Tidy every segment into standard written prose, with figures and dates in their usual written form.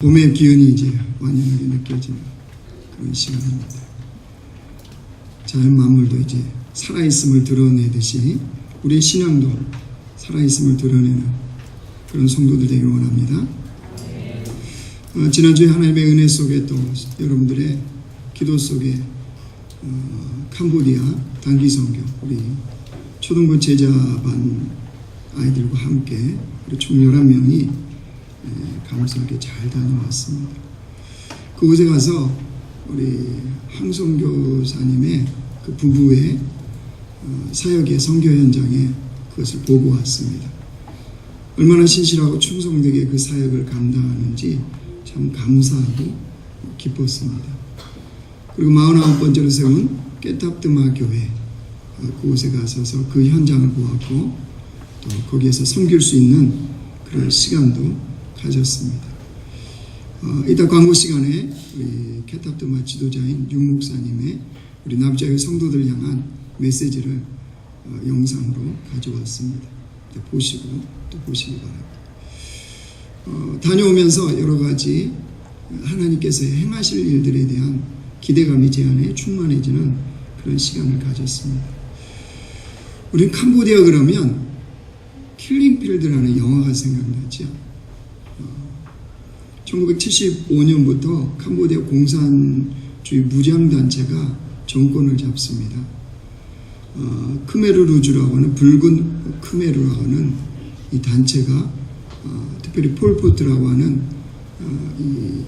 봄의 기운이 이제 완연하게 느껴지는 그런 시간입니다. 자연 만물도 이제 살아있음을 드러내듯이 우리의 신앙도 살아있음을 드러내는 그런 성도들 되길 원합니다. 지난주에 하나님의 은혜 속에 또 여러분들의 기도 속에 캄보디아 단기 선교 우리 초등부 제자반 아이들과 함께 우리 총 11명이 감사하게 잘 다녀왔습니다. 그곳에 가서 우리 황성교사님의 그 부부의 사역의 선교 현장에 그것을 보고 왔습니다. 얼마나 신실하고 충성되게 그 사역을 감당하는지 참 감사하고 기뻤습니다. 그리고 49번째로 세운 깨탑드마 교회 그곳에 가서서 그 현장을 보았고 또 거기에서 섬길 수 있는 그런 시간도 가졌습니다. 이따 광고 시간에 우리 깨탑드마 지도자인 윤 목사님의 우리 납자의 성도들 향한 메시지를 영상으로 가져왔습니다. 보시고 또 보시기 바랍니다. 다녀오면서 여러 가지 하나님께서 행하실 일들에 대한 기대감이 제 안에 충만해지는 그런 시간을 가졌습니다. 우리 캄보디아 그러면 킬링필드라는 영화가 생각나죠. 1975년부터 캄보디아 공산주의 무장단체가 정권을 잡습니다. 크메르루주라고 하는 붉은 크메르라고 하는 이 단체가 특별히 폴포트라고 하는 이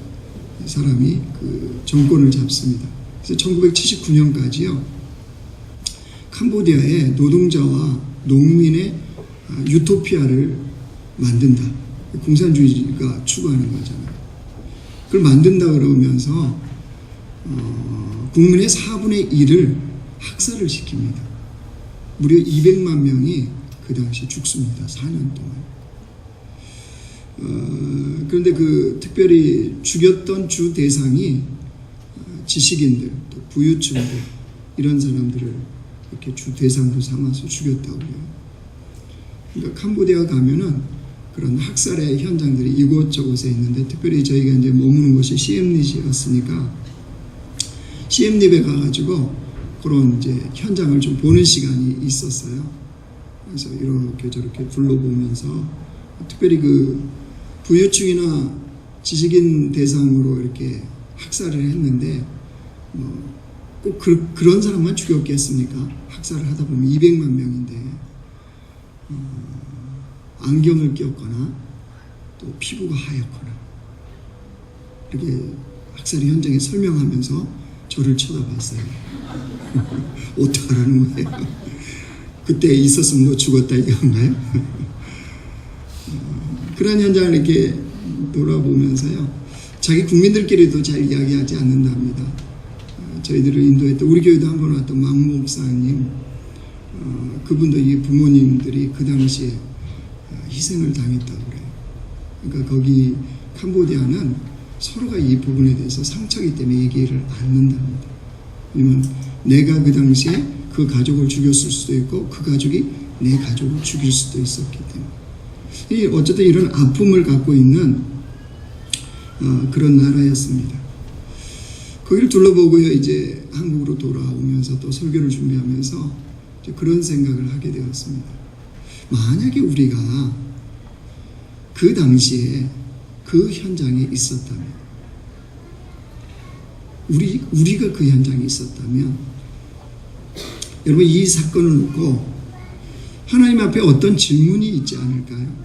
사람이 그 정권을 잡습니다. 그래서 1979년까지요 캄보디아의 노동자와 농민의 유토피아를 만든다. 공산주의가 추구하는 거잖아요. 그걸 만든다 그러면서 국민의 4분의 1을 학살을 시킵니다. 무려 200만 명이 그 당시 죽습니다. 4년 동안. 그런데 그 특별히 죽였던 주 대상이 지식인들, 또 부유층들 이런 사람들을 이렇게 주 대상으로 삼아서 죽였다고 해요. 그러니까 캄보디아 가면은 그런 학살의 현장들이 이곳저곳에 있는데 특별히 저희가 이제 머무는 곳이 시엠립이었으니까 시엠립에 가가지고 그런 이제 현장을 좀 보는 시간이 있었어요. 그래서 이렇게 저렇게 둘러보면서 특별히 그 부유층이나 지식인 대상으로 이렇게 학살을 했는데 꼭 그런 사람만 죽였겠습니까? 학살을 하다 보면 200만 명인데 안경을 꼈거나 또 피부가 하얗거나 이렇게 학살의 현장에 설명하면서 저를 쳐다봤어요. 어떡하라는 거예요? 그때 있었으면 너 죽었다 이건가요? 그런 현장을 이렇게 돌아보면서요. 자기 국민들끼리도 잘 이야기하지 않는답니다. 저희들을 인도했던 우리 교회도 한 번 왔던 막 목사님 그분도 이 부모님들이 그 당시에 희생을 당했다고 그래요. 그러니까 거기 캄보디아는 서로가 이 부분에 대해서 상처이기 때문에 얘기를 않는답니다. 왜냐면 내가 그 당시에 그 가족을 죽였을 수도 있고 그 가족이 내 가족을 죽일 수도 있었기 때문에 어쨌든 이런 아픔을 갖고 있는 그런 나라였습니다. 거기를 둘러보고요 이제 한국으로 돌아오면서 또 설교를 준비하면서 이제 그런 생각을 하게 되었습니다. 만약에 우리가 그 당시에 그 현장에 있었다면 우리가 그 현장에 있었다면 여러분 이 사건을 놓고 하나님 앞에 어떤 질문이 있지 않을까요?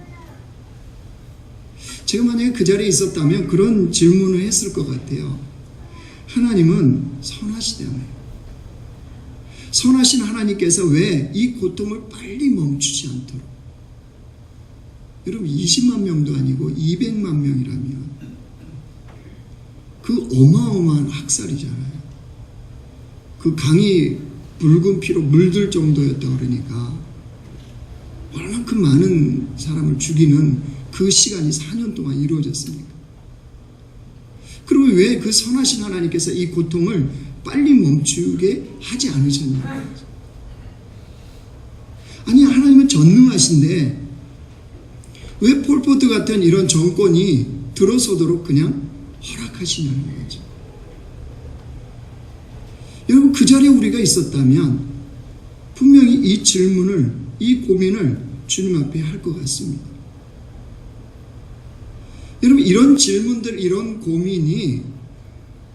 제가 만약에 그 자리에 있었다면 그런 질문을 했을 것 같아요. 하나님은 선하시잖아요. 선하신 하나님께서 왜 이 고통을 빨리 멈추지 않도록 여러분 20만 명도 아니고 200만 명이라면 그 어마어마한 학살이잖아요. 그 강이 붉은 피로 물들 정도였다 그러니까 얼만큼 많은 사람을 죽이는 그 시간이 4년 동안 이루어졌습니까? 그러면 왜 그 선하신 하나님께서 이 고통을 빨리 멈추게 하지 않으셨냐고요. 아니 하나님은 전능하신데 왜 폴포트 같은 이런 정권이 들어서도록 그냥 허락하시냐는 거죠. 여러분, 그 자리에 우리가 있었다면 분명히 이 질문을, 이 고민을 주님 앞에 할 것 같습니다. 여러분, 이런 질문들, 이런 고민이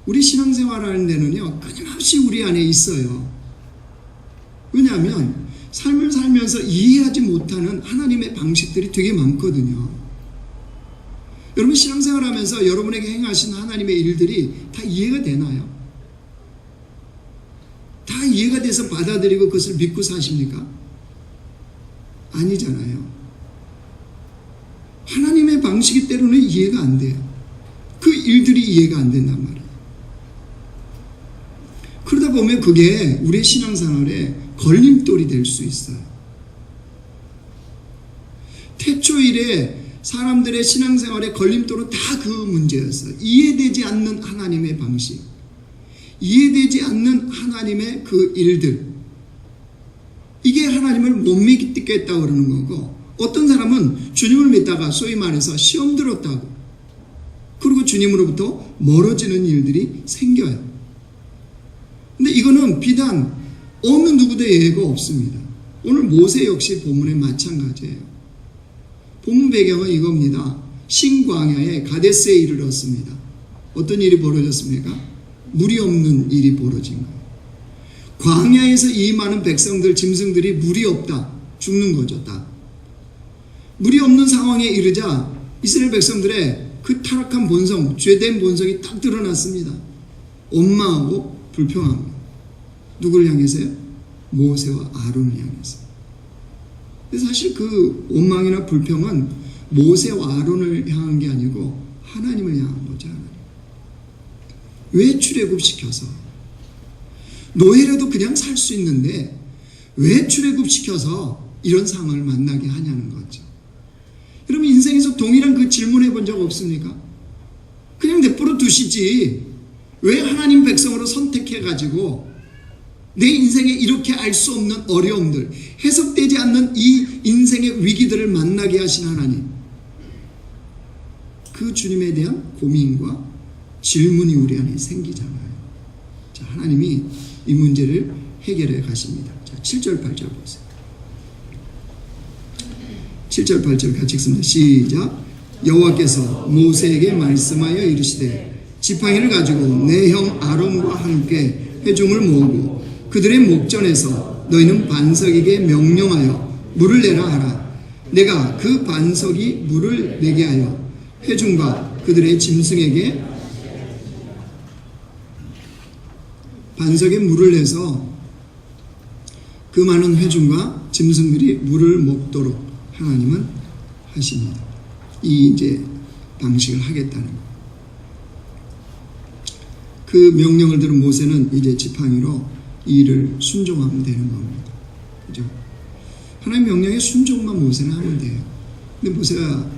우리 신앙생활하는 데는요, 끊임없이 우리 안에 있어요. 왜냐하면 삶을 살면서 이해하지 못하는 하나님의 방식들이 되게 많거든요. 여러분, 신앙생활하면서 여러분에게 행하신 하나님의 일들이 다 이해가 되나요? 다 이해가 돼서 받아들이고 그것을 믿고 사십니까? 아니잖아요. 하나님의 방식이 때로는 이해가 안 돼요. 그 일들이 이해가 안 된단 말이에요. 그러다 보면 그게 우리의 신앙생활에 걸림돌이 될 수 있어요. 태초일에 사람들의 신앙생활의 걸림돌은 다 그 문제였어요. 이해되지 않는 하나님의 방식, 이해되지 않는 하나님의 그 일들, 이게 하나님을 못 믿겠다고 그러는 거고, 어떤 사람은 주님을 믿다가 소위 말해서 시험 들었다고, 그리고 주님으로부터 멀어지는 일들이 생겨요. 근데 이거는 비단 어느 누구도 예외가 없습니다. 오늘 모세 역시 본문에 마찬가지예요. 본문 배경은 이겁니다. 신광야에 가데스에 이르렀습니다. 어떤 일이 벌어졌습니까? 물이 없는 일이 벌어진 거예요. 광야에서 이 많은 백성들, 짐승들이 물이 없다, 죽는 거죠. 다 물이 없는 상황에 이르자 이스라엘 백성들의 그 타락한 본성, 죄된 본성이 딱 드러났습니다. 원망하고 불평합니다. 누구를 향해서요? 모세와 아론을 향해서. 사실 그 원망이나 불평은 모세와 아론을 향한 게 아니고 하나님을 향한 거죠. 왜 출애굽시켜서? 노예라도 그냥 살 수 있는데 왜 출애굽시켜서 이런 상황을 만나게 하냐는 거죠. 여러분, 인생에서 동일한 그 질문해 본 적 없습니까? 그냥 내버려 두시지 왜 하나님 백성으로 선택해가지고 내 인생에 이렇게 알 수 없는 어려움들, 해석되지 않는 이 인생의 위기들을 만나게 하신 하나님, 그 주님에 대한 고민과 질문이 우리 안에 생기잖아요. 자, 하나님이 이 문제를 해결해 가십니다. 자, 7절 8절 보세요. 7절 8절 같이 읽습니다. 시작. 여호와께서 모세에게 말씀하여 이르시되 지팡이를 가지고 내 형 아론과 함께 회중을 모으고 그들의 목전에서 너희는 반석에게 명령하여 물을 내라 하라. 내가 그 반석이 물을 내게 하여 회중과 그들의 짐승에게 반석에 물을 내서 그 많은 회중과 짐승들이 물을 먹도록 하나님은 하십니다. 이 이제 방식을 하겠다는 거예요. 그 명령을 들은 모세는 이제 지팡이로 이 일을 순종하면 되는 겁니다. 그죠? 하나님의 명령에 순종만 모세는 하면 돼요. 근데 모세가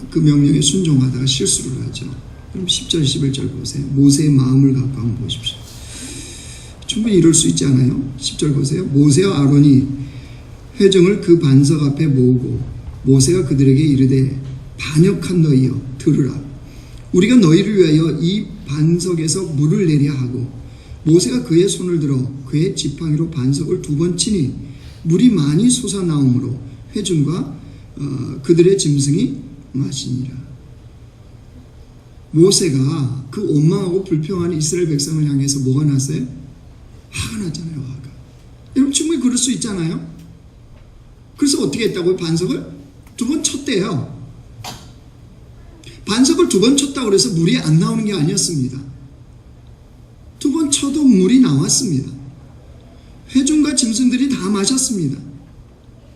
그 명령에 순종하다가 실수를 하죠. 그럼 10절 11절 보세요. 모세의 마음을 갖고 한번 보십시오. 충분히 이럴 수 있지 않아요? 10절 보세요. 모세와 아론이 회중을 그 반석 앞에 모으고 모세가 그들에게 이르되 반역한 너희여 들으라. 우리가 너희를 위하여 이 반석에서 물을 내려 하고 모세가 그의 손을 들어 그의 지팡이로 반석을 2번 치니 물이 많이 솟아나오므로 회중과 그들의 짐승이 마시니라. 모세가 그 원망하고 불평하는 이스라엘 백성을 향해서 뭐가 났어요? 화가 났잖아요. 화가. 여러분, 충분히 그럴 수 있잖아요. 그래서 어떻게 했다고요? 반석을 2번 쳤대요. 반석을 2번 쳤다고 해서 물이 안 나오는 게 아니었습니다. 2번 쳐도 물이 나왔습니다. 회중과 짐승들이 다 마셨습니다.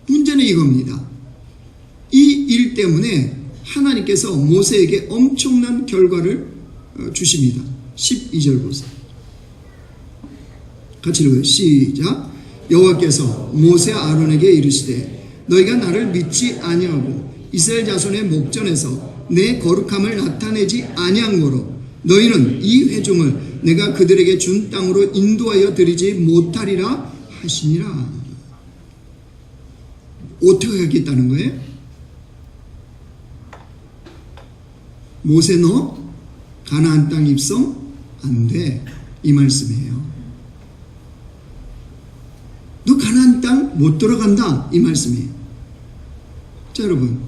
문제는 이겁니다. 이 일 때문에 하나님께서 모세에게 엄청난 결과를 주십니다. 12절 보세요. 같이 읽어요. 시작. 여호와께서 모세와 아론에게 이르시되 너희가 나를 믿지 아니하고 이스라엘 자손의 목전에서 내 거룩함을 나타내지 아니함으로 너희는 이 회중을 내가 그들에게 준 땅으로 인도하여 드리지 못하리라 하시니라. 어떻게 하겠다는 거예요? 모세 너 가나안 땅 입성 안 돼. 이 말씀이에요. 너 가나안 땅 못 들어간다. 이 말씀이에요. 자, 여러분,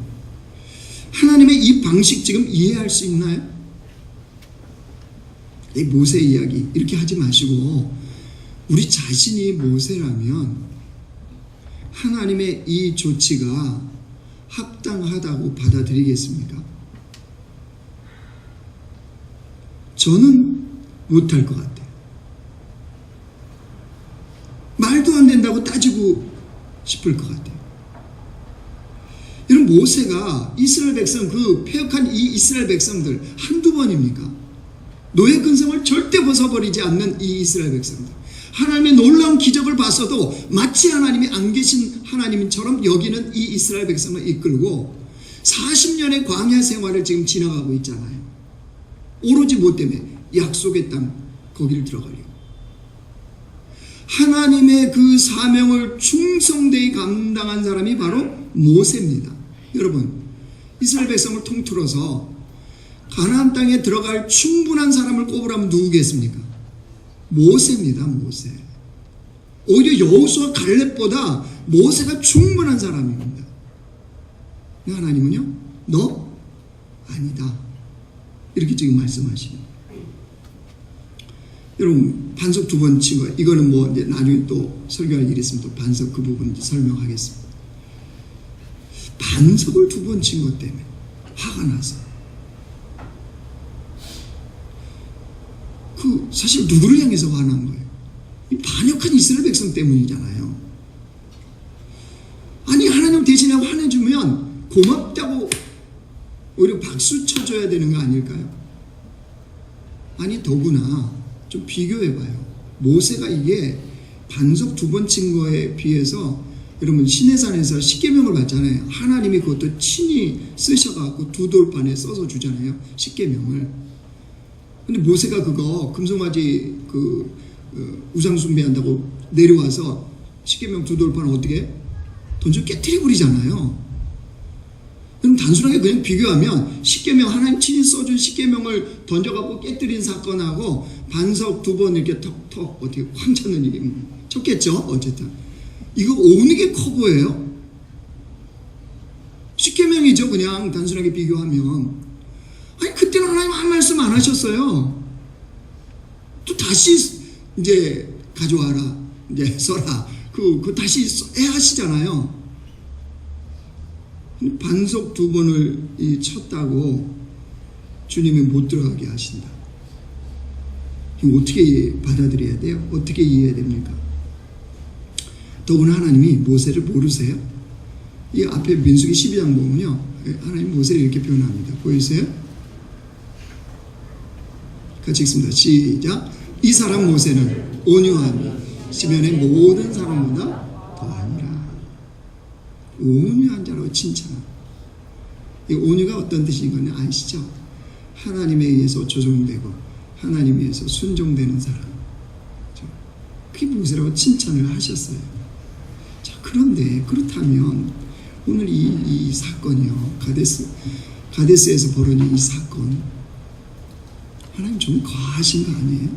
하나님의 이 방식 지금 이해할 수 있나요? 이 모세 이야기 이렇게 하지 마시고 우리 자신이 모세라면 하나님의 이 조치가 합당하다고 받아들이겠습니까? 저는 못할 것 같아요. 말도 안 된다고 따지고 싶을 것 같아요. 여러분, 모세가 이스라엘 백성, 그 폐역한 이 이스라엘 백성들 한두 번입니까? 노예 근성을 절대 벗어버리지 않는 이 이스라엘 백성들, 하나님의 놀라운 기적을 봤어도 마치 하나님이 안 계신 하나님처럼 여기는 이 이스라엘 백성을 이끌고 40년의 광야 생활을 지금 지나가고 있잖아요. 오로지 뭐 때문에? 약속의 땅 거기를 들어가려고. 하나님의 그 사명을 충성되이 감당한 사람이 바로 모세입니다. 여러분, 이스라엘 백성을 통틀어서 가나안 땅에 들어갈 충분한 사람을 꼽으라면 누구겠습니까? 모세입니다. 모세. 오히려 여호수아 갈렙보다 모세가 충분한 사람입니다. 하나님은요, 너 아니다, 이렇게 지금 말씀하시는. 여러분, 반석 두 번 친 거, 이거는 뭐 이제 나중에 또 설교할 일이 있으면 또 반석 그 부분 설명하겠습니다. 반석을 두 번 친 것 때문에 화가 나서, 그 사실 누구를 향해서 화난 거예요? 이 반역한 이스라엘 백성 때문이잖아요. 아니, 하나님 대신에 화내주면 고맙다고 오히려 박수 쳐줘야 되는 거 아닐까요? 아니, 더구나 좀 비교해봐요. 모세가 이게 반석 두 번 친 거에 비해서, 여러분, 시내산에서 십계명을 받잖아요. 하나님이 그것도 친히 쓰셔갖고 두 돌판에 써서 주잖아요, 십계명을. 근데 모세가 그거 금송아지 우상 숭배한다고 내려와서 십계명 두 돌판을 어떻게 던져 깨트려 버리잖아요. 그럼 단순하게 그냥 비교하면 십계명, 하나님 친히 써준 십계명을 던져갖고 깨뜨린 사건하고 반석 두 번 이렇게 턱턱 어떻게 황 쳤는 일이 쳤겠죠. 어쨌든 이거 어느 게 커 보여요? 십계명이죠. 그냥 단순하게 비교하면. 아니, 그때는 하나님 한 말씀 안 하셨어요. 또 다시 이제 가져와라, 이제 써라, 그 다시 해야 하시잖아요. 반석 두 번을 쳤다고 주님이 못 들어가게 하신다. 이거 어떻게 받아들여야 돼요? 어떻게 이해해야 됩니까? 더구나 하나님이 모세를 모르세요? 이 앞에 민수기 12장 보면요, 하나님 모세를 이렇게 표현합니다. 보이세요? 같이 읽습니다. 시작. 이 사람 모세는 온유하니 시면의 모든 사람보다 더하니라. 온유한 자라고 칭찬합니다. 이 온유가 어떤 뜻인 건 아시죠? 하나님에 의해서 조종되고 하나님에 의해서 순종되는 사람. 그게 모세라고 칭찬을 하셨어요. 자, 그런데 그렇다면 오늘 이 사건이요, 가데스에서 벌어진 이 사건, 하나님 좀 과하신 거 아니에요?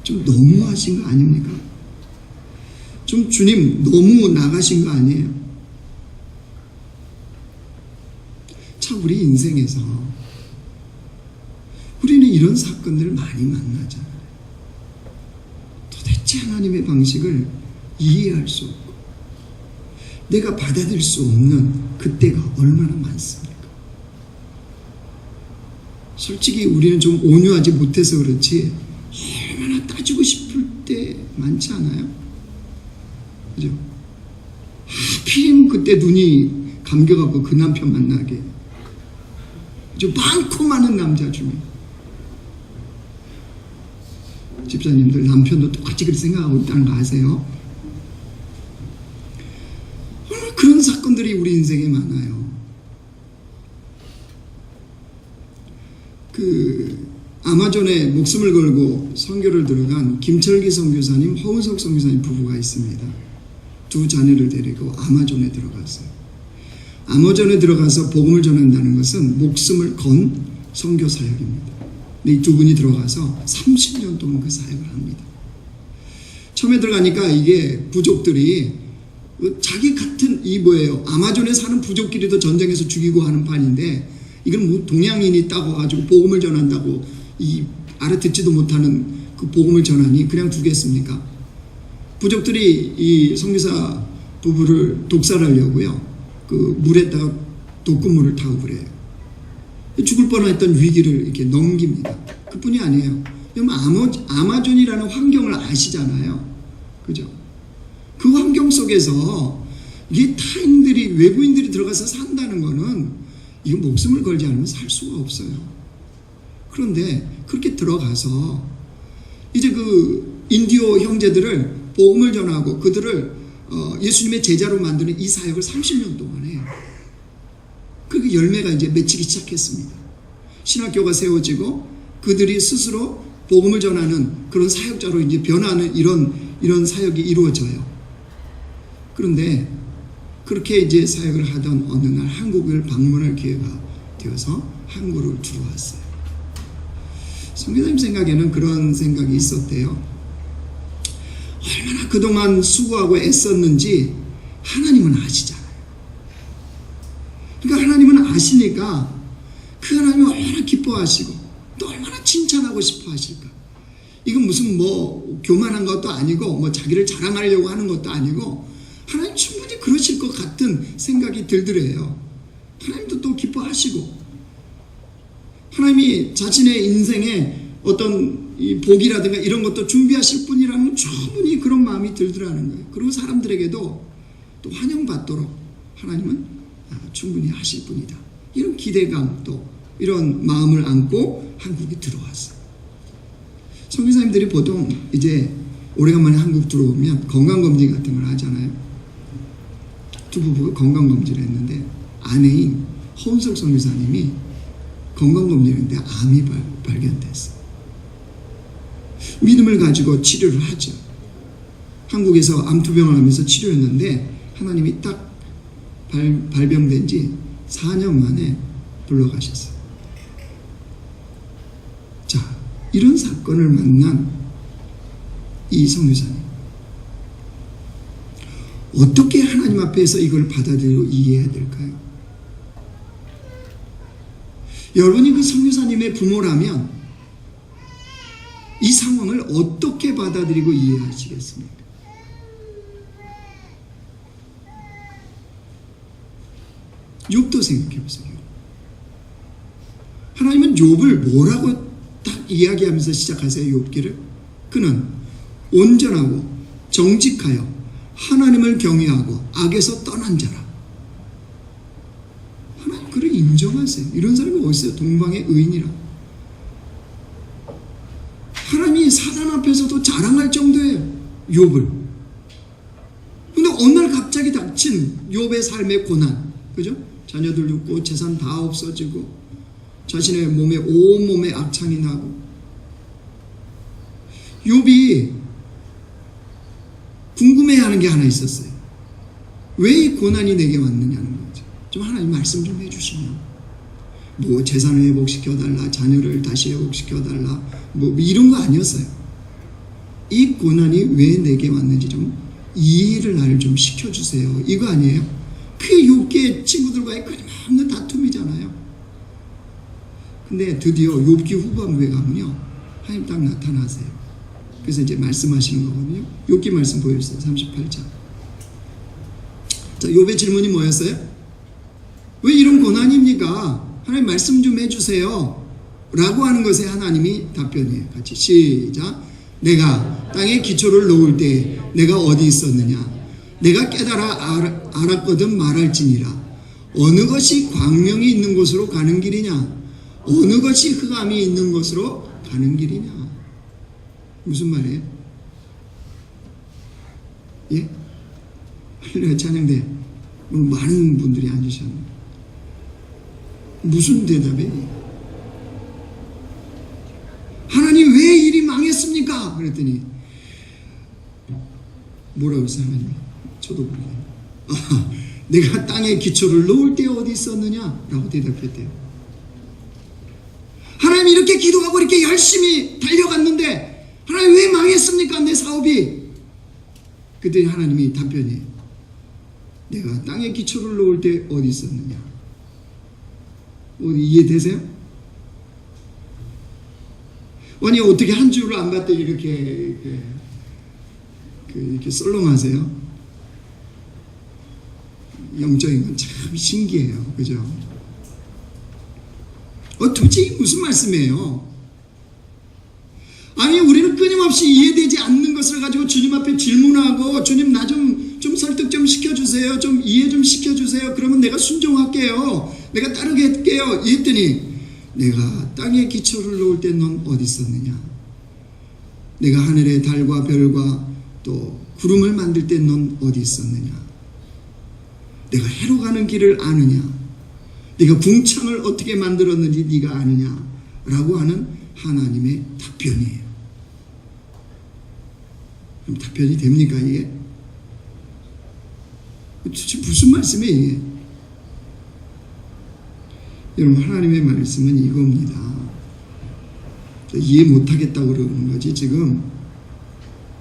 좀 너무하신 거 아닙니까? 좀 주님 너무 나가신 거 아니에요? 참, 우리 인생에서 우리는 이런 사건들을 많이 만나잖아요. 도대체 하나님의 방식을 이해할 수 없고 내가 받아들일 수 없는 그때가 얼마나 많습니까? 솔직히 우리는 좀 온유하지 못해서 그렇지 얼마나 따지고 싶을 때 많지 않아요? 그죠? 하필이면 그때 눈이 감겨갖고 그 남편 만나게. 그죠? 많고 많은 남자 중에. 집사님들 남편도 똑같이 그렇게 생각하고 있다는 거 아세요? 그런 사건들이 우리 인생에 많아요. 아마존에 목숨을 걸고 선교를 들어간 김철기 선교사님, 허우석 선교사님 부부가 있습니다. 두 자녀를 데리고 아마존에 들어갔어요. 암호전에 들어가서 복음을 전한다는 것은 목숨을 건 선교 사역입니다. 근데 이 두 분이 들어가서 30년 동안 그 사역을 합니다. 처음에 들어가니까 이게 부족들이 자기 같은 이 뭐예요? 아마존에 사는 부족끼리도 전쟁에서 죽이고 하는 판인데 이건 뭐 동양인이 따고 가지고 복음을 전한다고 이 알아듣지도 못하는 그 복음을 전하니 그냥 두겠습니까? 부족들이 이 선교사 부부를 독살하려고요. 그 물에다가 독극물을 타고 그래요. 죽을 뻔했던 위기를 이렇게 넘깁니다. 그뿐이 아니에요. 아마존이라는 환경을 아시잖아요. 그죠? 그 환경 속에서 이게 타인들이, 외부인들이 들어가서 산다는 거는 이거 목숨을 걸지 않으면 살 수가 없어요. 그런데 그렇게 들어가서 이제 그 인디오 형제들을 복음을 전하고 그들을 예수님의 제자로 만드는 이 사역을 30년 동안 해요. 그 열매가 이제 맺히기 시작했습니다. 신학교가 세워지고 그들이 스스로 복음을 전하는 그런 사역자로 이제 변하는 이런 사역이 이루어져요. 그런데 그렇게 이제 사역을 하던 어느 날 한국을 방문할 기회가 되어서 한국으로 들어왔어요. 선교사님 생각에는 그런 생각이 있었대요. 얼마나 그동안 수고하고 애썼는지 하나님은 아시잖아요. 그러니까 하나님은 아시니까 그 하나님이 얼마나 기뻐하시고 또 얼마나 칭찬하고 싶어 하실까. 이건 무슨 뭐 교만한 것도 아니고 뭐 자기를 자랑하려고 하는 것도 아니고 하나님 충분히 그러실 것 같은 생각이 들더래요. 하나님도 또 기뻐하시고 하나님이 자신의 인생에 어떤 이 복이라든가 이런 것도 준비하실 분이라면 충분히 그런 마음이 들더라는 거예요. 그리고 사람들에게도 또 환영받도록 하나님은 충분히 하실 분이다. 이런 기대감 또 이런 마음을 안고 한국에 들어왔어요. 선교사님들이 보통 이제 오래간만에 한국 들어오면 건강검진 같은 걸 하잖아요. 두 부부가 건강검진을 했는데 아내인 허은석 선교사님이 건강검진했는데 암이 발견됐어요. 믿음을 가지고 치료를 하죠. 한국에서 암투병을 하면서 치료했는데 하나님이 딱 발병된 지 4년 만에 불러가셨어요. 자, 이런 사건을 만난 이 선교사님 어떻게 하나님 앞에서 이걸 받아들이고 이해해야 될까요? 여러분이 그 선교사님의 부모라면 이 상황을 어떻게 받아들이고 이해하시겠습니까? 욥도 생각해보세요. 하나님은 욥을 뭐라고 딱 이야기하면서 시작하세요. 욥기를. 그는 온전하고 정직하여 하나님을 경외하고 악에서 떠난 자라. 하나님 그를 인정하세요. 이런 사람이 어디 있어요? 동방의 의인이라. 하나님이 사단 앞에서도 자랑할 정도예요. 욥을. 근데 어느 날 갑자기 닥친 욥의 삶의 고난. 그죠? 자녀들 죽고 재산 다 없어지고 자신의 몸에 온몸에 악창이 나고 욥이 궁금해하는 게 하나 있었어요. 왜 이 고난이 내게 왔느냐는 거죠. 좀 하나님 말씀 좀 해주시면 뭐 재산을 회복시켜달라, 자녀를 다시 회복시켜달라 뭐 이런 거 아니었어요. 이 고난이 왜 내게 왔는지 좀 이해를 나를 좀 시켜주세요. 이거 아니에요? 그게 욥기의 친구들과의 끊임없는 다툼이잖아요. 근데 드디어 욥기 후반부에 가면요 하나님 딱 나타나세요. 그래서 이제 말씀하시는 거거든요. 욥기 말씀 보여주세요. 38장. 자, 욥의 질문이 뭐였어요? 왜 이런 고난입니까? 하나님 말씀 좀 해주세요 라고 하는 것에 하나님이 답변이에요. 같이 시작. 내가 땅에 기초를 놓을 때 내가 어디 있었느냐? 내가 깨달아 알았거든 말할지니라. 어느 것이 광명이 있는 곳으로 가는 길이냐? 어느 것이 흑암이 있는 곳으로 가는 길이냐? 무슨 말이에요? 예? 할렐루야 찬양대. 오늘 많은 분들이 앉으셨네. 무슨 대답이에요? 하나님 왜 일이 망했습니까? 그랬더니 뭐라고 했어요 하나님이? 저도 모르겠어요. 내가 땅에 기초를 놓을 때 어디 있었느냐? 라고 대답했대요. 하나님 이렇게 기도하고 이렇게 열심히 달려갔는데 하나님 왜 망했습니까? 내 사업이. 그때 하나님이 답변이 내가 땅에 기초를 놓을 때 어디 있었느냐? 이해되세요? 아니 어떻게 한 주를 안 봤더니 이렇게 썰렁하세요? 영적인 건 참 신기해요. 그죠? 도대체 무슨 말씀이에요? 아니 우리는 끊임없이 이해되지 않는 것을 가지고 주님 앞에 질문하고 주님 나 좀 설득 좀 시켜주세요. 좀 이해 좀 시켜주세요. 그러면 내가 순종할게요. 내가 따르게 할게요. 이랬더니 내가 땅에 기초를 놓을 때 넌 어디 있었느냐? 내가 하늘의 달과 별과 또 구름을 만들 때 넌 어디 있었느냐? 내가 해로 가는 길을 아느냐? 네가 궁창을 어떻게 만들었는지 네가 아느냐? 라고 하는 하나님의 답변이에요. 그럼 답변이 됩니까 이게? 도대체 무슨 말씀이에요 이게? 여러분 하나님의 말씀은 이겁니다. 이해 못하겠다고 그러는 거지 지금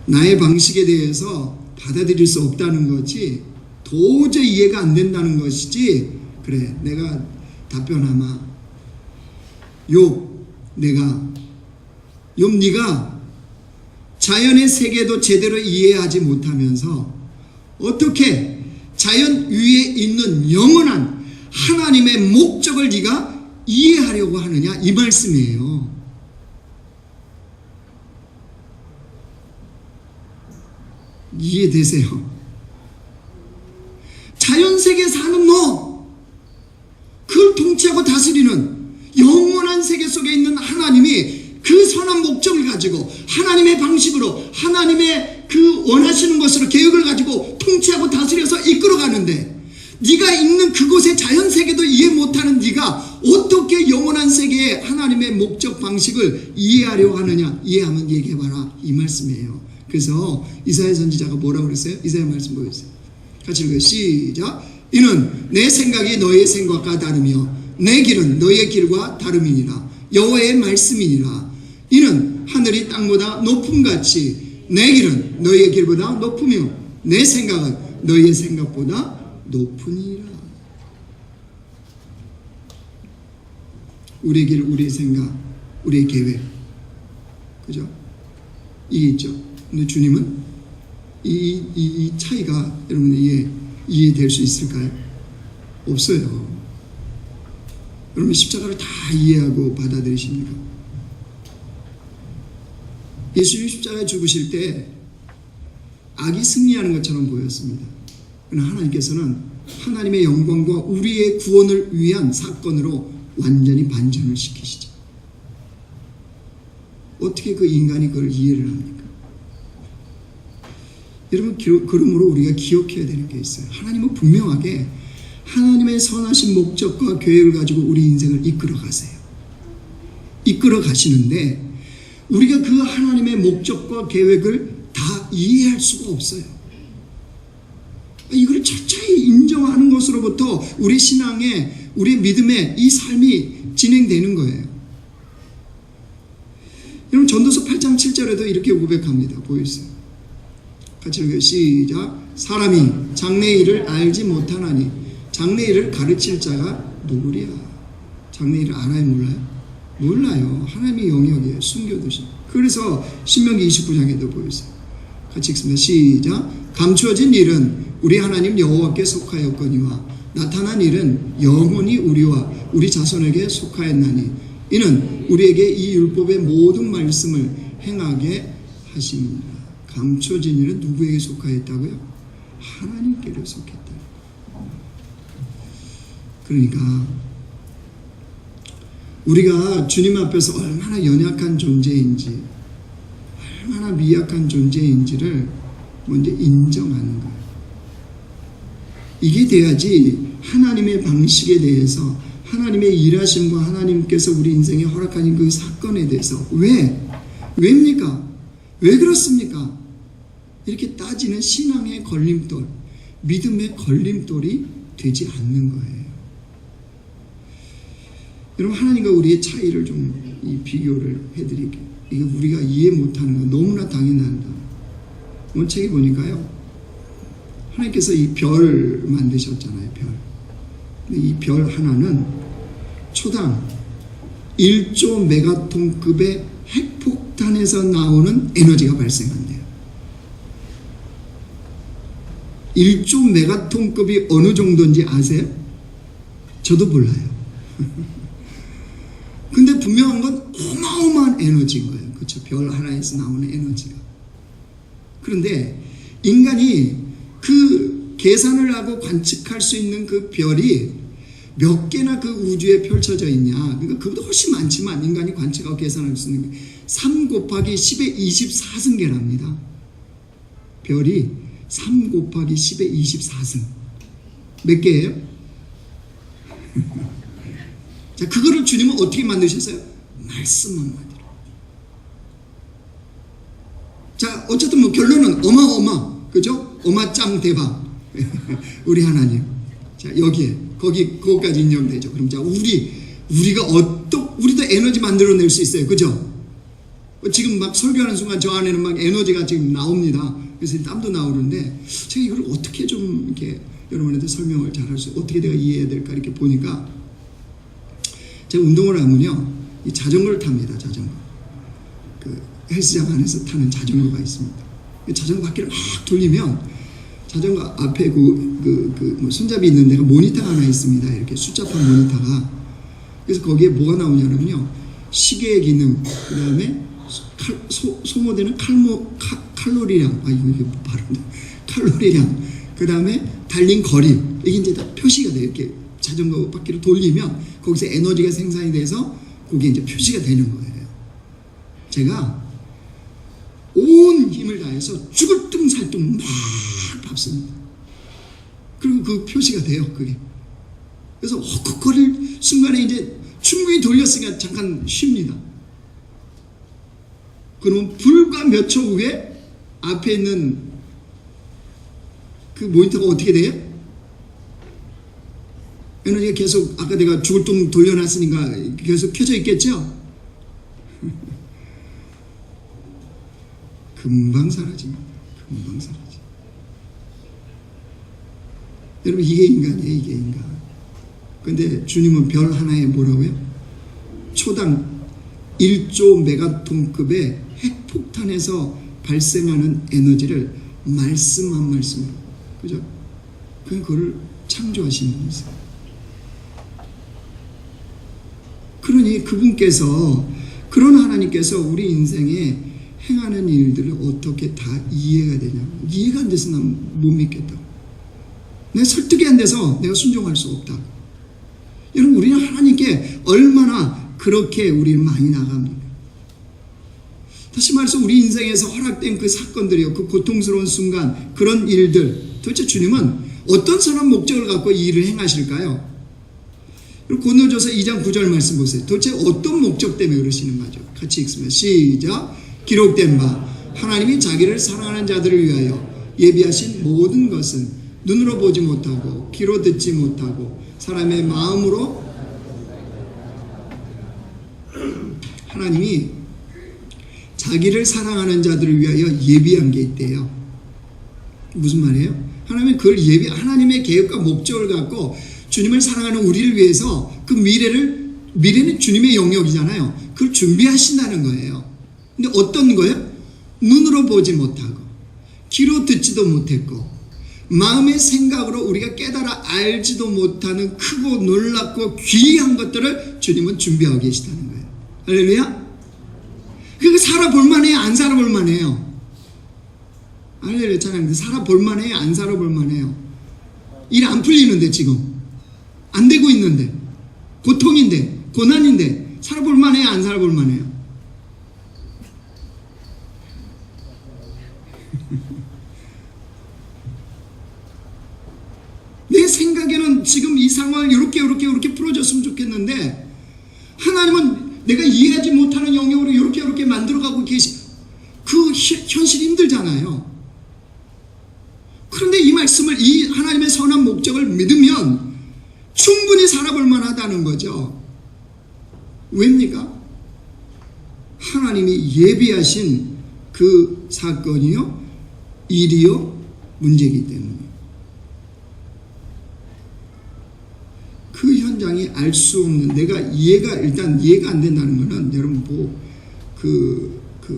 나의 방식에 대해서 받아들일 수 없다는 거지 도저히 이해가 안 된다는 것이지. 그래 내가 답변하마 욥 네가 자연의 세계도 제대로 이해하지 못하면서 어떻게 자연 위에 있는 영원한 하나님의 목적을 네가 이해하려고 하느냐 이 말씀이에요. 이해되세요? 자연세계에 사는 너, 그걸 통치하고 다스리는 영원한 세계 속에 있는 하나님이 그 선한 목적을 가지고 하나님의 방식으로 하나님의 그 원하시는 것으로 계획을 가지고 통치하고 다스려서 이끌어가는데 네가 있는 그곳의 자연세계도 이해 못하는 네가 어떻게 영원한 세계의 하나님의 목적 방식을 이해하려고 하느냐? 이해하면 얘기해봐라 이 말씀이에요. 그래서 이사야 선지자가 뭐라고 그랬어요? 이사야 말씀 보여주세요. 같이 읽어요. 시작. 이는 내 생각이 너의 생각과 다르며 내 길은 너의 길과 다름이니라. 여호와의 말씀이니라. 이는 하늘이 땅보다 높음같이 내 길은 너의 길보다 높으며 내 생각은 너의 생각보다 높으니라. 우리의 길, 우리의 생각, 우리의 계획, 그죠? 이게 있죠. 근데 주님은 이 차이가 여러분 이해될 수 있을까요? 없어요. 여러분 십자가를 다 이해하고 받아들이십니까? 예수님 십자가에 죽으실 때 악이 승리하는 것처럼 보였습니다. 그러나 하나님께서는 하나님의 영광과 우리의 구원을 위한 사건으로 완전히 반전을 시키시죠. 어떻게 그 인간이 그걸 이해를 합니까? 여러분 그러므로 우리가 기억해야 되는 게 있어요. 하나님은 분명하게 하나님의 선하신 목적과 계획을 가지고 우리 인생을 이끌어 가세요. 이끌어 가시는데 우리가 그 하나님의 목적과 계획을 다 이해할 수가 없어요. 이걸 철저히 인정하는 것으로부터 우리 신앙의 우리 믿음의 이 삶이 진행되는 거예요. 여러분 전도서 8장 7절에도 이렇게 고백합니다. 보여주세요. 같이 읽어요. 시작. 사람이 장래의 일을 알지 못하나니 장래의 일을 가르칠 자가 누구랴. 장래의 일을 알아요 몰라요? 몰라요. 하나님의 영역이에요. 숨겨두신. 그래서 신명기 29장에도 보여주세요. 같이 읽습니다. 시작. 감추어진 일은 우리 하나님 여호와께 속하였거니와 나타난 일은 영원히 우리와 우리 자손에게 속하였나니 이는 우리에게 이 율법의 모든 말씀을 행하게 하십니다. 감추어진 일은 누구에게 속하였다고요? 하나님께로 속했다. 그러니까 우리가 주님 앞에서 얼마나 연약한 존재인지 얼마나 미약한 존재인지를 먼저 인정하는 거예요. 이게 돼야지 하나님의 방식에 대해서 하나님의 일하심과 하나님께서 우리 인생에 허락하신 그 사건에 대해서 왜입니까? 왜 그렇습니까? 이렇게 따지는 신앙의 걸림돌, 믿음의 걸림돌이 되지 않는 거예요. 여러분, 하나님과 우리의 차이를 좀 이 비교를 해드릴게요. 이거 우리가 이해 못하는 건 너무나 당연하다. 오늘 책에 보니까요, 하나님께서 이 별 만드셨잖아요. 별. 근데 이 별 하나는 초당 1조 메가톤급의 핵폭탄에서 나오는 에너지가 발생한대요. 1조 메가톤급이 어느 정도인지 아세요? 저도 몰라요. 근데 분명한 건 어마어마한 에너지인 거예요. 그렇죠? 별 하나에서 나오는 에너지가. 그런데 인간이 그 계산을 하고 관측할 수 있는 그 별이 몇 개나 그 우주에 펼쳐져 있냐. 그러니까 그보다 훨씬 많지만 인간이 관측하고 계산할 수 있는 게 3 곱하기 10의 24승계랍니다. 별이 3 곱하기 10의 24승. 몇 개예요? 자, 그거를 주님은 어떻게 만드셨어요? 말씀만 만들어. 자, 어쨌든 뭐 결론은 어마어마, 그죠? 어마짱 대박. 우리 하나님. 자, 여기에, 거기까지 인정되죠. 그럼 자, 우리가 우리도 에너지 만들어낼 수 있어요. 그죠? 지금 막 설교하는 순간 저 안에는 막 에너지가 지금 나옵니다. 그래서 땀도 나오는데, 제가 이걸 어떻게 좀 이렇게 여러분한테 설명을 잘 할 수, 어떻게 내가 이해해야 될까 이렇게 보니까, 제가 운동을 하면요, 이 자전거를 탑니다. 자전거. 그 헬스장 안에서 타는 자전거가 있습니다. 자전거 바퀴를 막 돌리면 자전거 앞에 뭐 손잡이 있는 데가 모니터가 하나 있습니다. 이렇게 숫자판 모니터가. 그래서 거기에 뭐가 나오냐면요, 시계의 기능, 그 다음에 소모되는 칼로리량, 이게 발음도, 칼로리량, 그 다음에 달린 거리, 이게 이제 다 표시가 돼요. 이렇게 자전거 바퀴를 돌리면 거기서 에너지가 생산이 돼서 그게 이제 표시가 되는 거예요. 제가 온 힘을 다해서 죽을 둥 살 둥 막 밟습니다. 그리고 그 표시가 돼요, 그게. 그래서 헉헉거릴 순간에 이제 충분히 돌렸으니까 잠깐 쉽니다. 그러면 불과 몇 초 후에 앞에 있는 그 모니터가 어떻게 돼요? 에너지가 계속, 아까 내가 죽을 둥 돌려놨으니까 계속 켜져 있겠죠? 금방 사라집니다. 금방 사라져. 여러분, 이게 인간이에요, 이게 인간. 근데 주님은 별 하나에 뭐라고요? 초당 1조 메가톤급의 핵폭탄에서 발생하는 에너지를 말씀 한 말씀으로, 그죠? 그걸 창조하신 분이세요. 그러니 그분께서, 그런 하나님께서 우리 인생에 행하는 일들을 어떻게 다 이해가 되냐. 이해가 안 돼서 난 못 믿겠다. 내가 설득이 안 돼서 내가 순종할 수 없다. 여러분, 우리는 하나님께 얼마나 그렇게 우리를 많이 나갑니다. 다시 말해서 우리 인생에서 허락된 그 사건들이요, 그 고통스러운 순간, 그런 일들, 도대체 주님은 어떤 선한 목적을 갖고 이 일을 행하실까요? 고린도전서 2장 9절 말씀 보세요. 도대체 어떤 목적 때문에 그러시는 거죠? 같이 읽습니다. 시작. 기록된 바 하나님이 자기를 사랑하는 자들을 위하여 예비하신 모든 것은 눈으로 보지 못하고 귀로 듣지 못하고 사람의 마음으로, 하나님이 자기를 사랑하는 자들을 위하여 예비한 게 있대요. 무슨 말이에요? 하나님은 그걸 하나님의 계획과 목적을 갖고 주님을 사랑하는 우리를 위해서 그 미래는 주님의 영역이잖아요. 그걸 준비하신다는 거예요. 근데 어떤 거예요? 눈으로 보지 못하고 귀로 듣지도 못했고 마음의 생각으로 우리가 깨달아 알지도 못하는 크고 놀랍고 귀한 것들을 주님은 준비하고 계시다는 거예요. 할렐루야? 그거 살아볼 만해요? 안 살아볼 만해요? 할렐루야 찬양인데 살아볼 만해요? 안 살아볼 만해요? 일 안 풀리는데 지금 안 되고 있는데 고통인데 고난인데 살아볼 만해요? 안 살아볼 만해요? 내 생각에는 지금 이 상황을 이렇게 풀어줬으면 좋겠는데 하나님은 내가 이해하지 못하는 영역으로 이렇게 만들어가고 그 현실이 힘들잖아요. 그런데 이 말씀을, 이 하나님의 선한 목적을 믿으면 있으면 충분히 살아볼 만하다는 거죠. 왜입니까? 하나님이 예비하신 그 사건이요, 일이요, 문제이기 때문에. 그 현장이 알 수 없는, 내가 일단 이해가 안 된다는 거는, 여러분,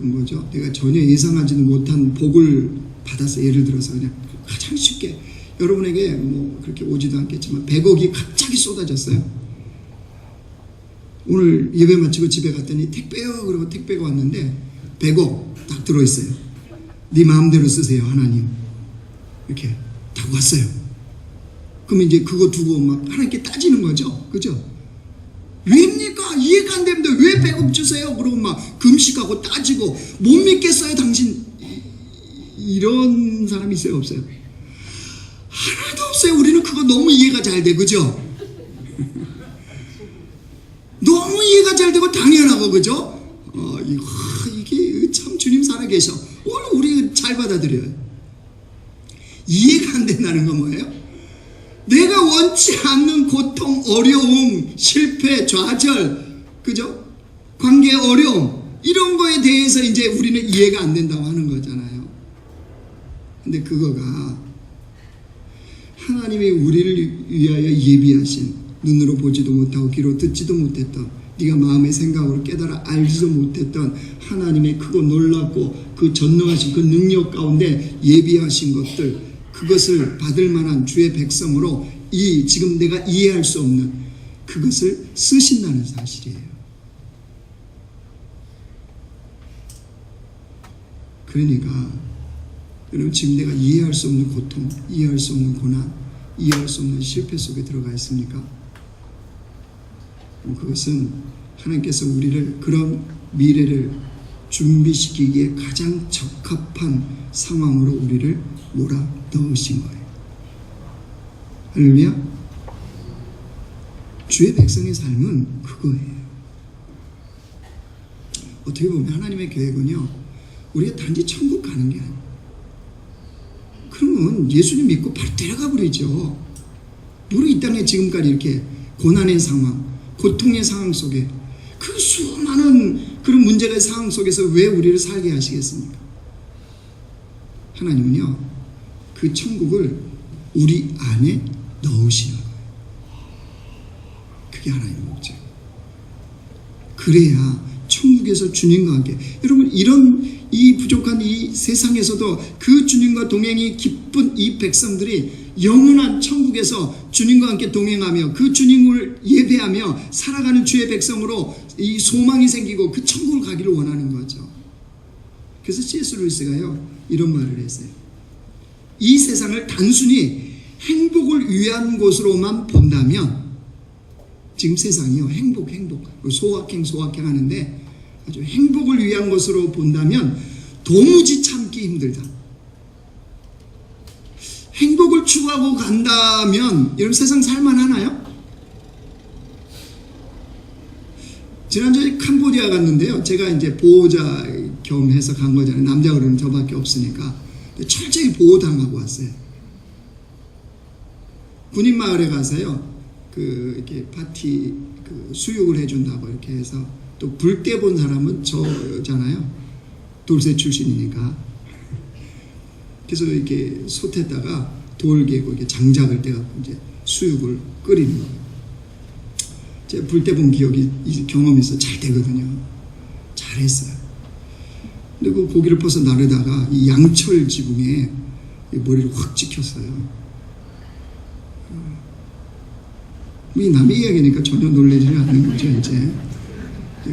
뭐죠? 내가 전혀 예상하지도 못한 복을 받아서, 예를 들어서 그냥 가장 쉽게, 여러분에게 뭐 그렇게 오지도 않겠지만 100억이 갑자기 쏟아졌어요. 오늘 예배 마치고 집에 갔더니 택배요. 그러고 택배가 왔는데 100억 딱 들어있어요. 네 마음대로 쓰세요, 하나님. 이렇게 딱 왔어요. 그럼 이제 그거 두고 막 하나님께 따지는 거죠. 그죠? 왜입니까? 이해가 안 됩니다. 왜 100억 주세요? 그러고 막 금식하고 따지고 못 믿겠어요, 당신. 이런 사람이 있어요, 없어요? 하나도 없어요. 우리는 그거 너무 이해가 잘 돼. 그죠? 너무 이해가 잘 되고 당연하고, 그죠? 이게 참 주님 살아계셔. 오늘 우리 잘 받아들여요. 이해가 안 된다는 건 뭐예요? 내가 원치 않는 고통, 어려움, 실패, 좌절, 그죠? 관계의 어려움, 이런 거에 대해서 이제 우리는 이해가 안 된다고 하는 거잖아요. 근데 그거가 하나님이 우리를 위하여 예비하신, 눈으로 보지도 못하고 귀로 듣지도 못했던, 네가 마음의 생각으로 깨달아 알지도 못했던 하나님의 크고 놀랍고 그 전능하신 그 능력 가운데 예비하신 것들, 그것을 받을 만한 주의 백성으로 지금 내가 이해할 수 없는 그것을 쓰신다는 사실이에요. 그러니까 여러분, 지금 내가 이해할 수 없는 고통, 이해할 수 없는 고난, 이해할 수 없는 실패 속에 들어가 있습니까? 그것은 하나님께서 우리를 그런 미래를 준비시키기에 가장 적합한 상황으로 우리를 몰아 넣으신 거예요. 할렐루야. 주의 백성의 삶은 그거예요. 어떻게 보면 하나님의 계획은요, 우리가 단지 천국 가는 게 아니에요. 그러면 예수님 믿고 바로 데려가 버리죠. 우리 이 땅에 지금까지 이렇게 고난의 상황, 고통의 상황 속에, 그 수많은 그런 문제의 상황 속에서 왜 우리를 살게 하시겠습니까? 하나님은요, 그 천국을 우리 안에 넣으시는 거예요. 그게 하나님의 목적. 그래야 천국에서 주님과 함께, 여러분, 이 부족한 이 세상에서도 그 주님과 동행이 기쁜 이 백성들이 영원한 천국에서 주님과 함께 동행하며 그 주님을 예배하며 살아가는 주의 백성으로 이 소망이 생기고 그 천국을 가기를 원하는 거죠. 그래서 C.S. 루이스가요, 이런 말을 했어요. 이 세상을 단순히 행복을 위한 곳으로만 본다면, 지금 세상이요, 행복 소확행 하는데 아주 행복을 위한 것으로 본다면 도무지 참기 힘들다. 행복을 추구하고 간다면 여러분, 세상 살만하나요? 지난주에 캄보디아 갔는데요, 제가 이제 보호자 겸해서 간 거잖아요. 남자 어른은 저밖에 없으니까. 철저히 보호당하고 왔어요. 군인 마을에 가서요, 이렇게 파티 수육을 해준다고 이렇게 해서, 또 불때 본 사람은 저잖아요. 돌쇠 출신이니까. 그래서 이렇게 솥에다가 돌 개고 이렇게 장작을 떼갖고 이제 수육을 끓이는 거예요. 제가 불때 본 경험이 있어. 잘 되거든요. 잘했어요. 근데 그 고기를 퍼서 나르다가 이 양철 지붕에 머리를 확 찍혔어요. 이 남의 이야기니까 전혀 놀라지는 않는 거죠, 이제.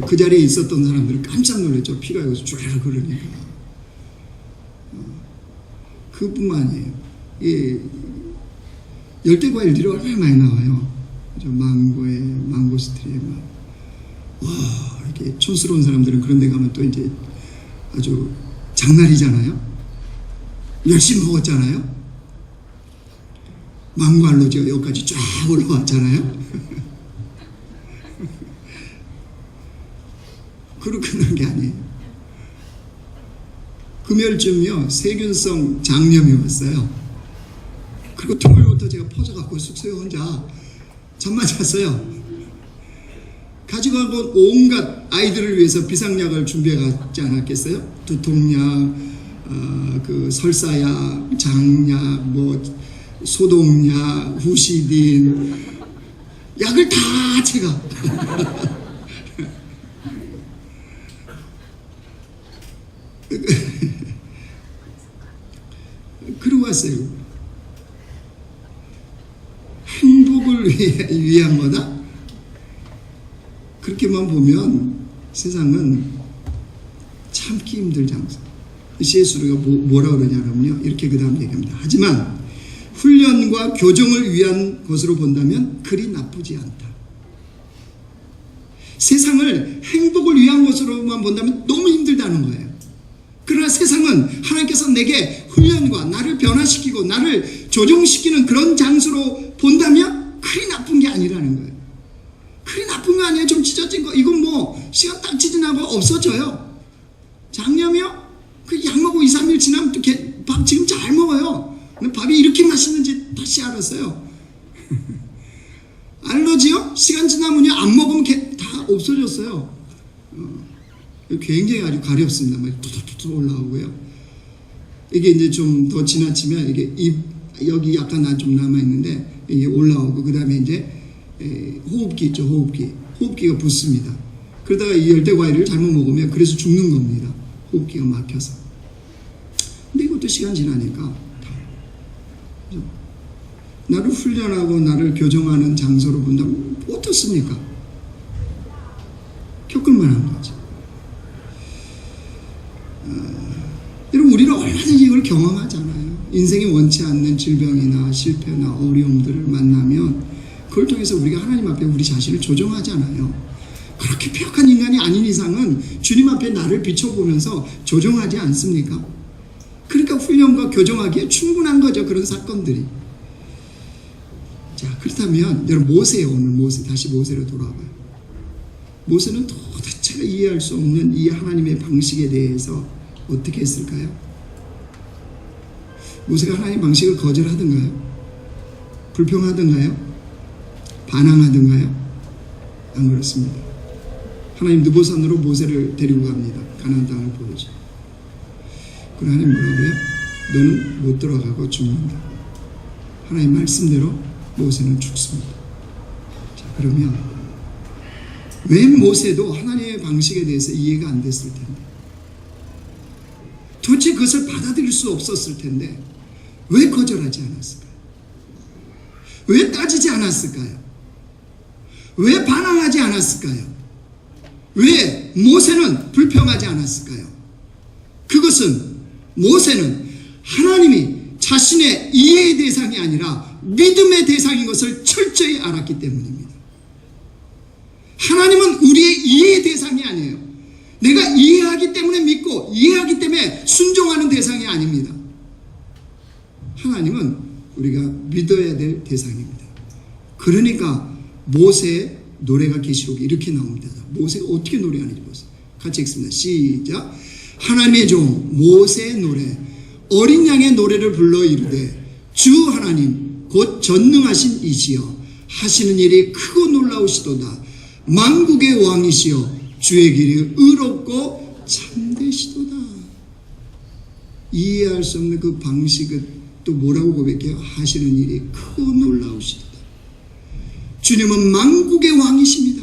그 자리에 있었던 사람들은 깜짝 놀랐죠. 피가 여기서 쭈르륵 흐르니까. 그뿐만 아니에요. 열대과일들이 얼마나 많이 나와요. 망고에, 망고스트리에 와, 이렇게 촌스러운 사람들은 그런 데 가면 또 이제 아주 장날이잖아요. 열심히 먹었잖아요. 망고 알러지가 여기까지 쫙 올라왔잖아요. 그렇게 끝난 게 아니에요. 금요일쯤요, 세균성 장염이 왔어요. 그리고 토요일부터 제가 퍼져갖고 숙소에 혼자 잠만 잤어요. 가지고 온 온갖 아이들을 위해서 비상약을 준비해 갔지 않았겠어요? 두통약, 그 설사약, 장약, 뭐 소독약, 후시딘, 약을 다 제가 그러고 왔어요. 행복을 위한 거다? 그렇게만 보면 세상은 참기 힘들 장소. C.S. 루가 뭐라 그러냐면요, 이렇게 그 다음 얘기합니다. 하지만 훈련과 교정을 위한 것으로 본다면 그리 나쁘지 않다. 세상을 행복을 위한 것으로만 본다면 너무 힘들다는 거예요. 그러나 세상은 하나님께서 내게 훈련과 나를 변화시키고 나를 조정시키는 그런 장소로 본다면 그리 나쁜 게 아니라는 거예요. 그리 나쁜 거 아니에요. 좀 찢어진 거. 이건 뭐 시간 딱 지나고 없어져요. 장염이요? 그 약 먹고 2, 3일 지나면 또 밥 지금 잘 먹어요. 근데 밥이 이렇게 맛있는지 다시 알았어요. 알러지요? 시간 지나면요, 안 먹으면 다 없어졌어요. 굉장히 아주 가렵습니다. 막 툭툭툭 올라오고요. 이게 이제 좀 더 지나치면 이게 입 여기 약간 좀 남아 있는데 이게 올라오고, 그 다음에 이제 호흡기 있죠, 호흡기가 붙습니다. 그러다가 이 열대 과일을 잘못 먹으면 그래서 죽는 겁니다. 호흡기가 막혀서. 근데 이것도 시간 지나니까 다. 나를 훈련하고 나를 교정하는 장소로 본다면 어떻습니까? 겪을만한 거죠. 여러분, 우리는 얼마든지 이걸 경험하잖아요. 인생이 원치 않는 질병이나 실패나 어려움들을 만나면 그걸 통해서 우리가 하나님 앞에 우리 자신을 조정하잖아요. 그렇게 폐역한 인간이 아닌 이상은 주님 앞에 나를 비춰보면서 조정하지 않습니까? 그러니까 훈련과 교정하기에 충분한 거죠, 그런 사건들이. 자, 그렇다면 여러분, 모세예요. 오늘 다시 모세로 돌아와봐요. 모세는 도대체 이해할 수 없는 이 하나님의 방식에 대해서 어떻게 했을까요? 모세가 하나님의 방식을 거절하던가요? 불평하던가요? 반항하던가요? 안 그렇습니다. 하나님 느보산으로 모세를 데리고 갑니다. 가나안 땅을 보여줘. 그럼 하나님 뭐라고 해요? 너는 못 들어가고 죽는다. 하나님 말씀대로 모세는 죽습니다. 자, 그러면 왜 모세도 하나님의 방식에 대해서 이해가 안 됐을 텐데, 도대체 그것을 받아들일 수 없었을 텐데 왜 거절하지 않았을까요? 왜 따지지 않았을까요? 왜 반항하지 않았을까요? 왜 모세는 불평하지 않았을까요? 그것은 모세는 하나님이 자신의 이해의 대상이 아니라 믿음의 대상인 것을 철저히 알았기 때문입니다. 하나님은 우리의 이해의 대상이 아니에요. 내가 이해하기 때문에 믿고 이해하기 때문에 순종하는 대상이 아닙니다. 하나님은 우리가 믿어야 될 대상입니다. 그러니까 모세의 노래가 계시록에 이렇게 나옵니다. 모세가 어떻게 노래하는지 보세요. 같이 읽습니다. 시작. 하나님의 종 모세의 노래, 어린 양의 노래를 불러 이르되 주 하나님 곧 전능하신 이시여 하시는 일이 크고 놀라우시도다. 만국의 왕이시여 주의 길이 의롭고 참되시도다. 이해할 수 없는 그 방식은 또 뭐라고 고백해요? 하시는 일이 크고 놀라우시도다. 주님은 만국의 왕이십니다.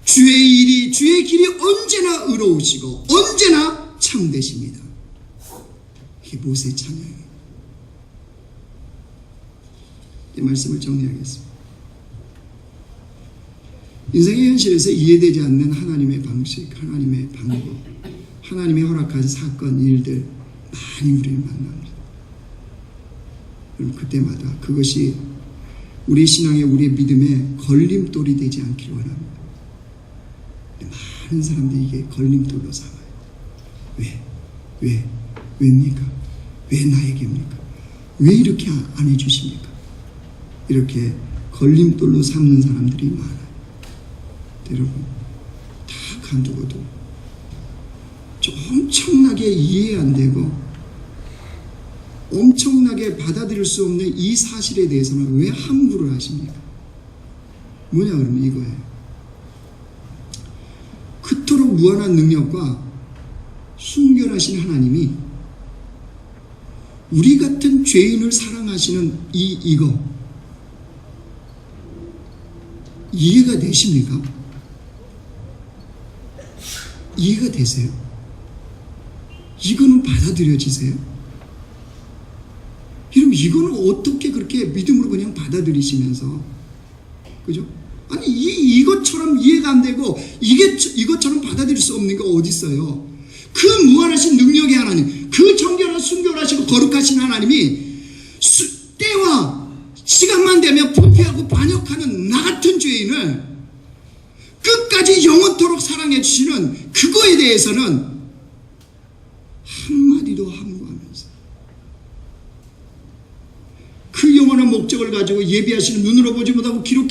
주의 길이 언제나 의로우시고 언제나 참되십니다. 이게 모세의 찬양이에요. 이 말씀을 정리하겠습니다. 인생의 현실에서 이해되지 않는 하나님의 방식, 하나님의 방법, 하나님의 허락한 사건, 일들 많이 우리를 만납니다. 그럼 그때마다 그것이 우리 신앙의, 우리의 믿음에 걸림돌이 되지 않기를 원합니다. 많은 사람들이 이게 걸림돌로 삼아요. 왜입니까? 왜 나에게입니까? 왜 이렇게 안 해주십니까? 이렇게 걸림돌로 삼는 사람들이 많아요. 여러분, 다 간두고도 엄청나게 이해 안 되고 엄청나게 받아들일 수 없는 이 사실에 대해서는 왜 함구를 하십니까? 뭐냐 그러면 이거예요. 그토록 무한한 능력과 순결하신 하나님이 우리 같은 죄인을 사랑하시는 이거 이해가 되십니까? 이해가 되세요? 이거는 받아들여지세요? 여러분 이거는 어떻게 그렇게 믿음으로 그냥 받아들이시면서 그죠? 아니 이것처럼 이해가 안 되고 이것처럼 받아들일 수 없는 게 어디 있어요? 그 무한하신 능력의 하나님, 그 정결한 순결하시고 거룩하신 하나님이 때와 시간만 되면 부패하고 반역하는 나 같은 죄인을 끝까지 영원토록 사랑해 주시는 그거에 대해서는 한마디도 함구하면서 그 영원한 목적을 가지고 예비하시는 눈으로 보지 못하고 귀로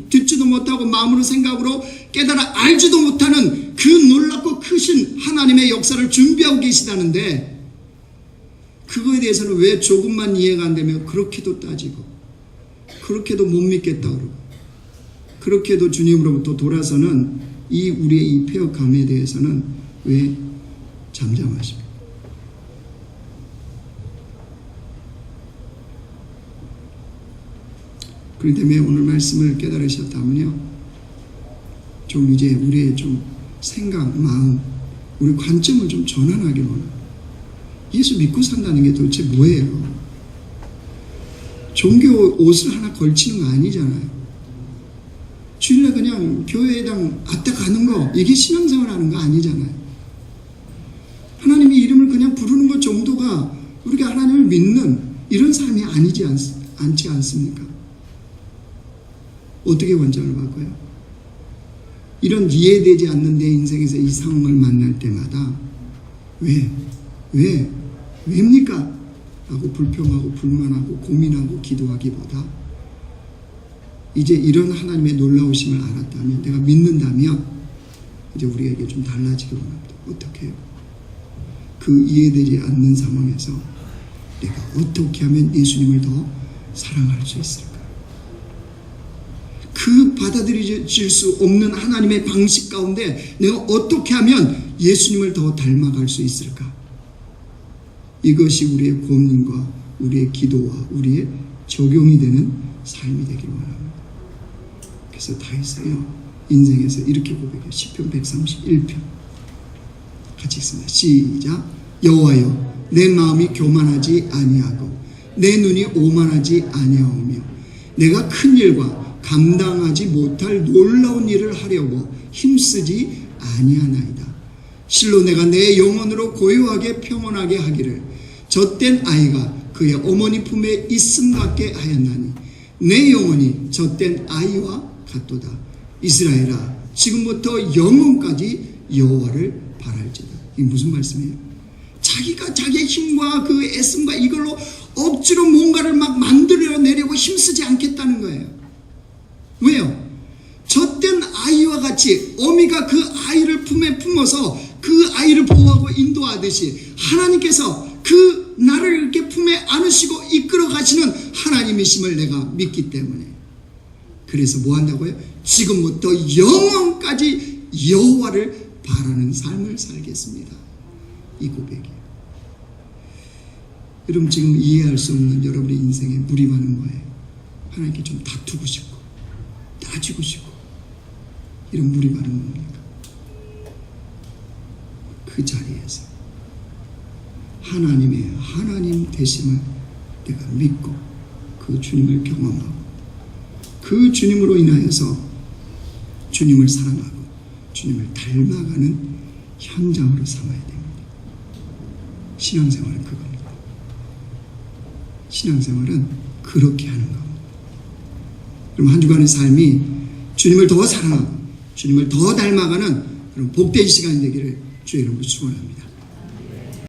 듣지도 못하고 마음으로 생각으로 깨달아 알지도 못하는 그 놀랍고 크신 하나님의 역사를 준비하고 계시다는데 그거에 대해서는 왜 조금만 이해가 안 되면 그렇게도 따지고 그렇게도 못 믿겠다 그러고 그렇게도 주님으로부터 돌아서는 우리의 이 폐역함에 대해서는 왜 잠잠하십니까? 그렇기 때문에 오늘 말씀을 깨달으셨다면요, 좀 이제 우리의 좀 생각, 마음, 우리 관점을 좀 전환하기를 원합니다. 예수 믿고 산다는 게 도대체 뭐예요? 종교 옷을 하나 걸치는 거 아니잖아요. 주일날 그냥 교회당 왔다 가는 거, 이게 신앙생활 하는 거 아니잖아요. 하나님의 이름을 그냥 부르는 것 정도가 우리가 하나님을 믿는 이런 삶이 않지 않습니까? 어떻게 원장을 바꿔요? 이런 이해되지 않는 내 인생에서 이 상황을 만날 때마다 왜입니까? 라고 불평하고 불만하고 고민하고 기도하기보다 이제 이런 하나님의 놀라우심을 알았다면, 내가 믿는다면 이제 우리에게 좀 달라지기 원합니다. 어떻게 해요? 그 이해되지 않는 상황에서 내가 어떻게 하면 예수님을 더 사랑할 수 있을까? 그 받아들여질 수 없는 하나님의 방식 가운데 내가 어떻게 하면 예수님을 더 닮아갈 수 있을까? 이것이 우리의 고민과 우리의 기도와 우리의 적용이 되는 삶이 되기를 원합니다. 그래서 다윗은요, 인생에서 이렇게 고백해요. 시편 131편 같이 읽습니다. 시작. 여호와여, 내 마음이 교만하지 아니하고 내 눈이 오만하지 아니하오며 내가 큰 일과 감당하지 못할 놀라운 일을 하려고 힘쓰지 아니하나이다. 실로 내가 내 영혼으로 고요하게 평온하게 하기를 젖된 아이가 그의 어머니 품에 있음 같게 하였나니 내 영혼이 젖된 아이와 같도다. 이스라엘아, 지금부터 영원까지 여호와를 바랄지다. 이게 무슨 말씀이에요? 자기가 자기의 힘과 그 애씀과 이걸로 억지로 뭔가를 막 만들어내려고 힘쓰지 않겠다는 거예요. 왜요? 젖된 아이와 같이 어미가 그 아이를 품에 품어서 그 아이를 보호하고 인도하듯이 하나님께서 그 나를 이렇게 품에 안으시고 이끌어 가시는 하나님이심을 내가 믿기 때문에, 그래서 뭐 한다고요? 지금부터 영원까지 여호와를 바라는 삶을 살겠습니다. 이 고백이에요. 여러분, 지금 이해할 수 없는 여러분의 인생에 무림하는 거예요. 하나님께 좀 다투고 싶고 따지고 싶고 이런 무림하는 겁니까? 그 자리에서 하나님의 하나님 되심을 내가 믿고 그 주님을 경험하고 그 주님으로 인하여서 주님을 사랑하고 주님을 닮아가는 현장으로 삼아야 됩니다. 신앙생활은 그겁니다. 신앙생활은 그렇게 하는 겁니다. 그럼 한 주간의 삶이 주님을 더 사랑하고 주님을 더 닮아가는 그런 복된 시간이 되기를 주의 이름으로 축원합니다.